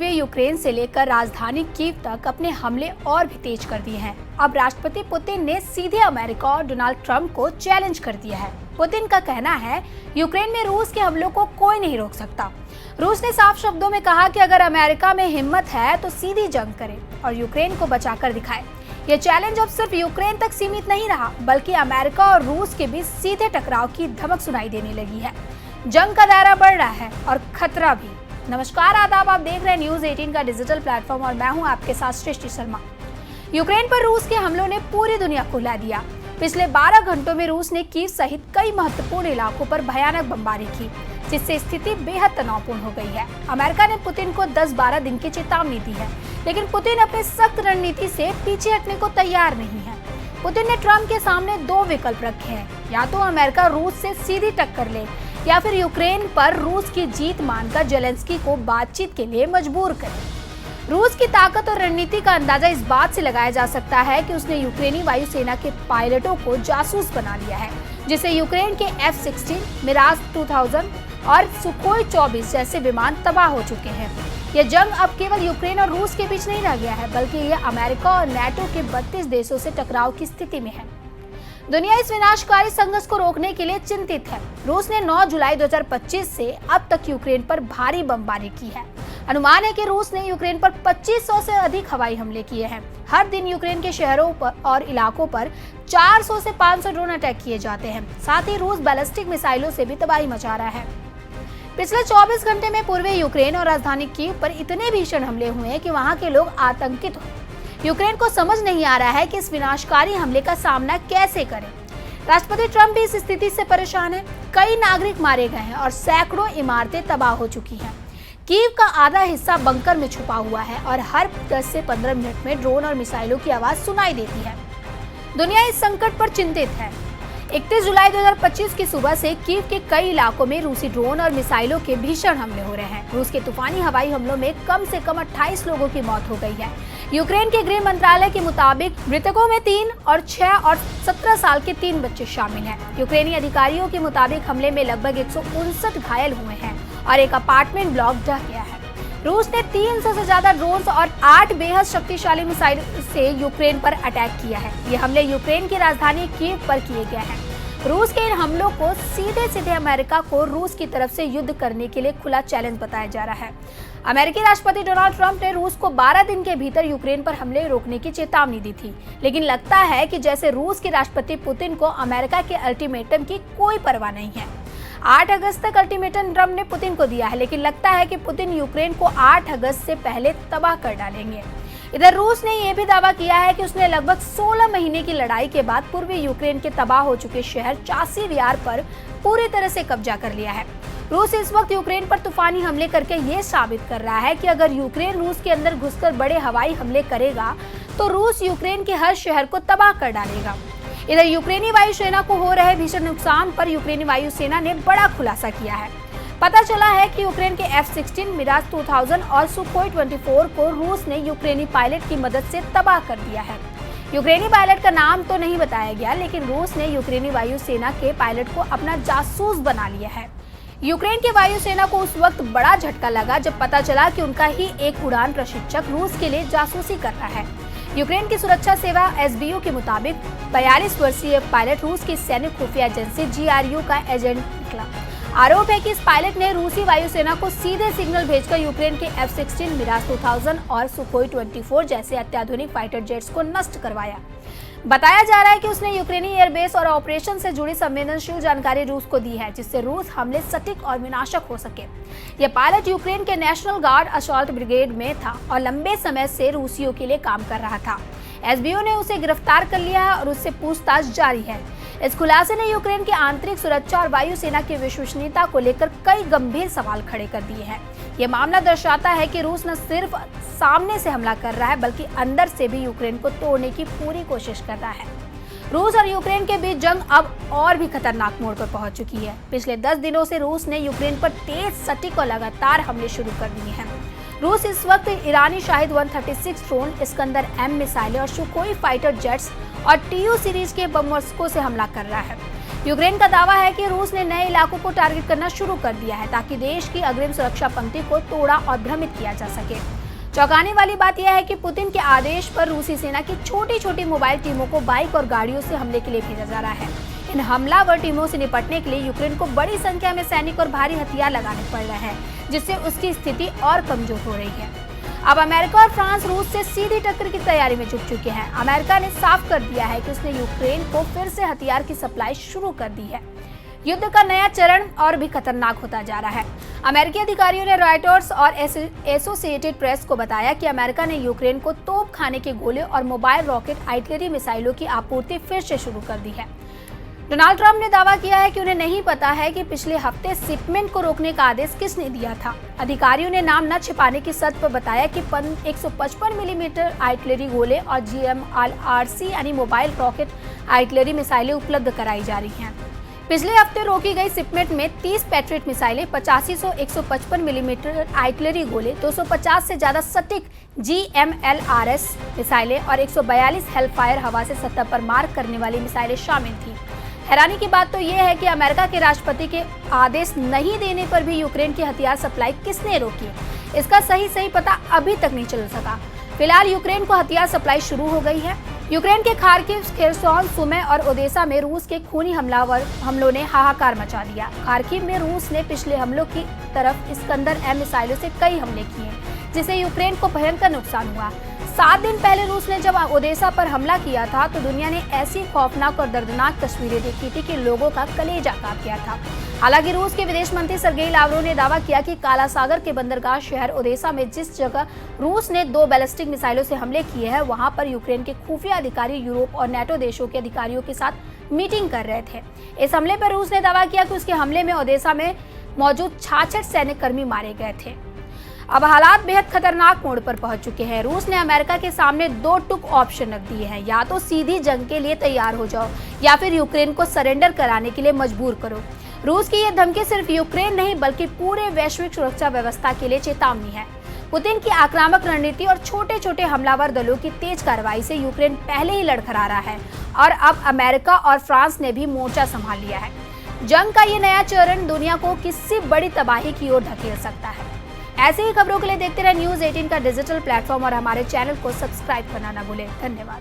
पूर्वी यूक्रेन से लेकर राजधानी कीव तक अपने हमले और भी तेज कर दिए हैं। अब राष्ट्रपति पुतिन ने सीधे अमेरिका और डोनाल्ड ट्रंप को चैलेंज कर दिया है। पुतिन का कहना है, यूक्रेन में रूस के हमलों को कोई नहीं रोक सकता। रूस ने साफ शब्दों में कहा कि अगर अमेरिका में हिम्मत है तो सीधी जंग करे और यूक्रेन को बचाकर दिखाए। ये चैलेंज अब सिर्फ यूक्रेन तक सीमित नहीं रहा, बल्कि अमेरिका और रूस के बीच सीधे टकराव की धमक सुनाई देने लगी है। जंग का दायरा बढ़ रहा है और खतरा भी। नमस्कार, आदाब, आप देख रहे हैं न्यूज 18 का डिजिटल प्लेटफॉर्म और मैं हूं आपके साथ सृष्टि शर्मा। यूक्रेन पर रूस के हमलों ने पूरी दुनिया को हिला दिया। पिछले 12 घंटों में रूस ने कीव सहित कई महत्वपूर्ण इलाकों पर भयानक बमबारी की, जिससे स्थिति बेहद तनावपूर्ण हो गई है। अमेरिका ने पुतिन को 10-12 दिन की चेतावनी दी है, लेकिन पुतिन अपनी सख्त रणनीति से पीछे हटने को तैयार नहीं है। पुतिन ने ट्रंप के सामने 2 विकल्प रखे हैं, या तो अमेरिका रूस से सीधी टक्कर ले या फिर यूक्रेन पर रूस की जीत मानकर जेलेंस्की को बातचीत के लिए मजबूर करे। रूस की ताकत और रणनीति का अंदाजा इस बात से लगाया जा सकता है कि उसने यूक्रेनी वायुसेना के पायलटों को जासूस बना लिया है, जिससे यूक्रेन के F-16, मिराज 2000 और सुखोई 24 जैसे विमान तबाह हो चुके हैं। यह जंग अब केवल यूक्रेन और रूस के बीच नहीं रह गया है, बल्कि यह अमेरिका और नाटो के 32 देशों से टकराव की स्थिति में है। दुनिया इस विनाशकारी संघर्ष को रोकने के लिए चिंतित है। रूस ने 9 जुलाई 2025 से अब तक यूक्रेन पर भारी बमबारी की है। अनुमान है कि रूस ने यूक्रेन पर 2500 से अधिक हवाई हमले किए हैं। हर दिन यूक्रेन के शहरों पर और इलाकों पर 400 से 500 ड्रोन अटैक किए जाते हैं। साथ ही रूस बैलिस्टिक मिसाइलों से भी तबाही मचा रहा है। पिछले 24 घंटे में पूर्वी यूक्रेन और राजधानी कीव पर इतने भीषण हमले हुए हैं कि वहां के लोग आतंकित हैं। यूक्रेन को समझ नहीं आ रहा है कि इस विनाशकारी हमले का सामना कैसे करें। राष्ट्रपति ट्रंप भी इस स्थिति से परेशान है। कई नागरिक मारे गए हैं और सैकड़ों इमारतें तबाह हो चुकी हैं। कीव का आधा हिस्सा बंकर में छुपा हुआ है और हर 10 से 15 मिनट में ड्रोन और मिसाइलों की आवाज सुनाई देती है। दुनिया इस संकट पर चिंतित है। 31 जुलाई 2025 की सुबह से कीव के कई इलाकों में रूसी ड्रोन और मिसाइलों के भीषण हमले हो रहे हैं। रूस के तूफानी हवाई हमलों में कम से कम 28 लोगों की मौत हो गई है। यूक्रेन के गृह मंत्रालय के मुताबिक मृतकों में 3 और 6 और 17 साल के 3 बच्चे शामिल हैं। यूक्रेनी अधिकारियों के मुताबिक हमले में लगभग 159 घायल हुए हैं और एक अपार्टमेंट ब्लॉक ढह गया है। रूस ने 300 से ज्यादा ड्रोन और 8 बेहद शक्तिशाली मिसाइल से यूक्रेन पर अटैक किया है। ये हमले यूक्रेन की राजधानी कीव पर किए गए हैं। रूस के इन हमलों को सीधे अमेरिका को रूस की तरफ से युद्ध करने के लिए खुला चैलेंज बताया जा रहा है। अमेरिकी राष्ट्रपति डोनाल्ड ट्रंप ने रूस को 12 दिन के भीतर यूक्रेन पर हमले रोकने की चेतावनी दी थी, लेकिन लगता है कि जैसे रूस के राष्ट्रपति पुतिन को अमेरिका के अल्टीमेटम की कोई परवाह नहीं है। 8 अगस्त तक अल्टीमेटम ट्रंप ने पुतिन को दिया है, लेकिन लगता है कि पुतिन यूक्रेन को 8 अगस्त से पहले तबाह कर डालेंगे। इधर रूस ने यह भी दावा किया है कि उसने लगभग 16 महीने की लड़ाई के बाद पूर्वी यूक्रेन के तबाह हो चुके शहर चासिव यार पर पूरी तरह से कब्जा कर लिया है। रूस इस वक्त यूक्रेन पर तूफानी हमले करके ये साबित कर रहा है कि अगर यूक्रेन रूस के अंदर घुसकर बड़े हवाई हमले करेगा तो रूस यूक्रेन के हर शहर को तबाह कर डालेगा। इधर यूक्रेनी वायुसेना को हो रहे भीषण नुकसान पर यूक्रेनी वायुसेना ने बड़ा खुलासा किया है। पता चला है कि यूक्रेन के F-16, मिराज 2000 और सुखोई 24 को रूस ने यूक्रेनी पायलट की मदद से तबाह कर दिया है। यूक्रेनी पायलट का नाम तो नहीं बताया गया, लेकिन रूस ने यूक्रेनी वायुसेना के पायलट को अपना जासूस बना लिया है। यूक्रेन की वायुसेना को उस वक्त बड़ा झटका लगा जब पता चला कि उनका ही एक उड़ान प्रशिक्षक रूस के लिए जासूसी कर रहा है। यूक्रेन की सुरक्षा सेवा SBU के मुताबिक 42 वर्षीय पायलट रूस की सैनिक खुफिया एजेंसी GRU का एजेंट निकला। आरोप है कि इस पायलट ने रूसी वायुसेना को सीधे सिग्नल भेजकर यूक्रेन के F-16, मिराज 2000 और सुखोई 24 जैसे अत्याधुनिक फाइटर जेट्स को नष्ट करवाया। बताया जा रहा है कि उसने यूक्रेनी एयरबेस और ऑपरेशन से जुड़ी संवेदनशील जानकारी रूस को दी है, जिससे रूस हमले सटीक और विनाशक हो सके। यह पायलट यूक्रेन के नेशनल गार्ड असॉल्ट ब्रिगेड में था और लंबे समय से रूसियों के लिए काम कर रहा था। SBU ने उसे गिरफ्तार कर लिया है और उससे पूछताछ जारी है। इस खुलासे ने यूक्रेन की आंतरिक सुरक्षा और वायुसेना की विश्वसनीयता को लेकर कई गंभीर सवाल खड़े कर दिए हैं। यह मामला दर्शाता है कि रूस न सिर्फ सामने से हमला कर रहा है, बल्कि अंदर से भी यूक्रेन को तोड़ने की पूरी कोशिश कर रहा है। रूस और यूक्रेन के बीच जंग अब और भी खतरनाक मोड़ पर पहुंच चुकी है। पिछले 10 दिनों से रूस ने यूक्रेन पर तेज, सटीक और लगातार हमले शुरू कर दिए हैं। रूस इस वक्त ईरानी शाहिद 136 ड्रोन, इस्कंदर M मिसाइलें और सुखोई फाइटर जेट्स और TU सीरीज के बमवर्षकों से हमला कर रहा है। यूक्रेन का दावा है कि रूस ने नए इलाकों को टारगेट करना शुरू कर दिया है ताकि देश की अग्रिम सुरक्षा पंक्ति को तोड़ा और भ्रमित किया जा सके। चौंकाने वाली बात यह है कि पुतिन के आदेश पर रूसी सेना की छोटी छोटी मोबाइल टीमों को बाइक और गाड़ियों से हमले के लिए भेजा जा रहा है। इन हमलावर टीमों से निपटने के लिए यूक्रेन को बड़ी संख्या में सैनिक और भारी हथियार लगाने पड़ रहे हैं, जिससे उसकी स्थिति और कमजोर हो रही है। अब अमेरिका और फ्रांस रूस से सीधी टक्कर की तैयारी में जुट चुके हैं। अमेरिका ने साफ कर दिया है कि उसने यूक्रेन को फिर से हथियार की सप्लाई शुरू कर दी है। युद्ध का नया चरण और भी खतरनाक होता जा रहा है। अमेरिकी अधिकारियों ने रॉयटर्स और एसोसिएटेड प्रेस को बताया कि अमेरिका ने यूक्रेन को तोप खाने के गोले और मोबाइल रॉकेट आर्टिलरी मिसाइलों की आपूर्ति फिर से शुरू कर दी है। डोनाल्ड ट्रंप ने दावा किया है कि उन्हें नहीं पता है कि पिछले हफ्ते शिपमेंट को रोकने का आदेश किसने दिया था। अधिकारियों ने नाम न छिपाने की शर्त पर बताया कि 155 मिलीमीटर आर्टिलरी गोले और GMLRC यानी मोबाइल रॉकेट आर्टिलरी मिसाइलें उपलब्ध कराई जा रही हैं। पिछले हफ्ते रोकी गई शिपमेंट में 30 पैट्रियट मिसाइलें, 8500 155 मिलीमीटर आर्टिलरी गोले, 250 से ज्यादा सटीक GMLRS मिसाइलें और 142 हेलफायर हवा से सतह पर मार करने वाली मिसाइलें शामिल थी। हैरानी की बात तो यह है कि अमेरिका के राष्ट्रपति के आदेश नहीं देने पर भी यूक्रेन की हथियार सप्लाई किसने रोकी, इसका सही पता अभी तक नहीं चल सका। फिलहाल यूक्रेन को हथियार सप्लाई शुरू हो गई है। यूक्रेन के खार्किव, खेरसोन, सुमे और ओदेसा में रूस के खूनी हमलों ने हाहाकार मचा दिया। खार्किव में रूस ने पिछले हमलों की तरफ इस्कंदर-M मिसाइलों से कई हमले किए, जिससे यूक्रेन को भयंकर नुकसान हुआ। 7 दिन पहले रूस ने जब ओदेसा पर हमला किया था तो दुनिया ने ऐसी खौफनाक और दर्दनाक तस्वीरें देखी थी कि लोगों का कलेजा कांप गया था। हालांकि रूस के विदेश मंत्री सर्गेई लावरोव ने दावा किया कि काला सागर के बंदरगाह शहर ओदेसा में जिस जगह रूस ने 2 बैलिस्टिक मिसाइलों से हमले किए हैं, वहां पर यूक्रेन के खुफिया अधिकारी यूरोप और नेटो देशों के अधिकारियों के साथ मीटिंग कर रहे थे। इस हमले पर रूस ने दावा किया कि उसके हमले में ओदेसा में मौजूद 66 सैनिक कर्मी मारे गए थे। अब हालात बेहद खतरनाक मोड़ पर पहुंच चुके हैं। रूस ने अमेरिका के सामने 2 टुक ऑप्शन रख दिए हैं, या तो सीधी जंग के लिए तैयार हो जाओ या फिर यूक्रेन को सरेंडर कराने के लिए मजबूर करो। रूस की यह धमकी सिर्फ यूक्रेन नहीं बल्कि पूरे वैश्विक सुरक्षा व्यवस्था के लिए चेतावनी है। पुतिन की आक्रामक रणनीति और छोटे छोटे हमलावर दलों की तेज कार्रवाई से यूक्रेन पहले ही लड़खड़ा रहा है और अब अमेरिका और फ्रांस ने भी मोर्चा संभाल लिया है। जंग का ये नया चरण दुनिया को किसी बड़ी तबाही की ओर धकेल सकता है। ऐसे ही खबरों के लिए देखते रहे न्यूज़ 18 का डिजिटल प्लेटफॉर्म और हमारे चैनल को सब्सक्राइब करना ना भूलें। धन्यवाद।